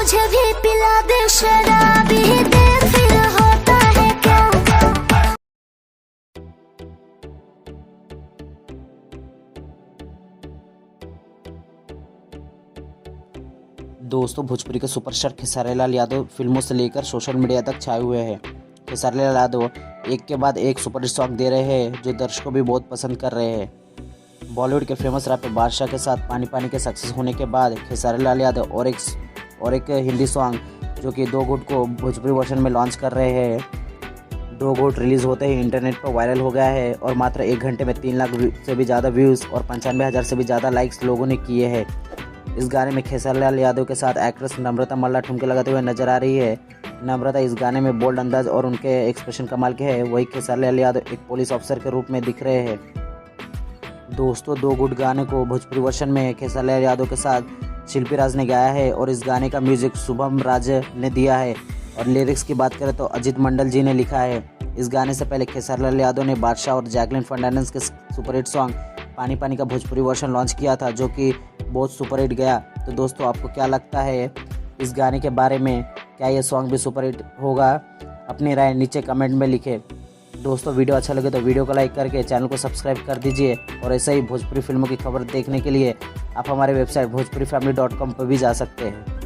मुझे भी पिला दे शराबी दे, फिर होता है क्या। दोस्तों, भोजपुरी के सुपरस्टार खेसारी लाल यादव फिल्मों से लेकर सोशल मीडिया तक छाए हुए हैं। खेसारी लाल यादव एक के बाद एक सुपर सॉन्ग दे रहे हैं जो दर्शकों भी बहुत पसंद कर रहे हैं। बॉलीवुड के फेमस रैपर बादशाह के साथ पानी पानी के सक्सेस होने के बाद खेसारी लाल यादव और एक हिंदी सॉन्ग जो कि दो घुट को भोजपुरी वर्जन में लॉन्च कर रहे हैं। दो घुट रिलीज़ होते ही इंटरनेट पर वायरल हो गया है और मात्र 1 घंटे में 3 लाख से भी ज़्यादा व्यूज़ और 95,000 से भी ज़्यादा लाइक्स लोगों ने किए हैं। इस गाने में खेसारी लाल यादव के साथ एक्ट्रेस नम्रता मल्ला ठुमके लगाते हुए नजर आ रही है। नम्रता इस गाने में बोल्ड अंदाज और उनके एक्सप्रेशन कमाल के हैं। वही खेसारी लाल यादव एक पुलिस ऑफिसर के रूप में दिख रहे हैं। दोस्तों, दो गुट गाने को भोजपुरी वर्षन में खेसारी लाल यादव के साथ शिल्पी राज ने गाया है और इस गाने का म्यूजिक शुभम राज ने दिया है और लिरिक्स की बात करें तो अजीत मंडल जी ने लिखा है। इस गाने से पहले खेसारी लाल यादव ने बादशाह और जैकलीन फर्नांडिस के सुपरहिट सॉन्ग पानी पानी का भोजपुरी वर्जन लॉन्च किया था जो कि बहुत सुपरहिट गया। तो दोस्तों, आपको क्या लगता है इस गाने के बारे में? क्या ये सॉन्ग भी सुपरहिट होगा? अपनी राय नीचे कमेंट में लिखें। दोस्तों, वीडियो अच्छा लगे तो वीडियो को लाइक करके चैनल को सब्सक्राइब कर दीजिए और ऐसे ही भोजपुरी फिल्मों की खबर देखने के लिए आप हमारे वेबसाइट bhojpurifamily.com पर भी जा सकते हैं।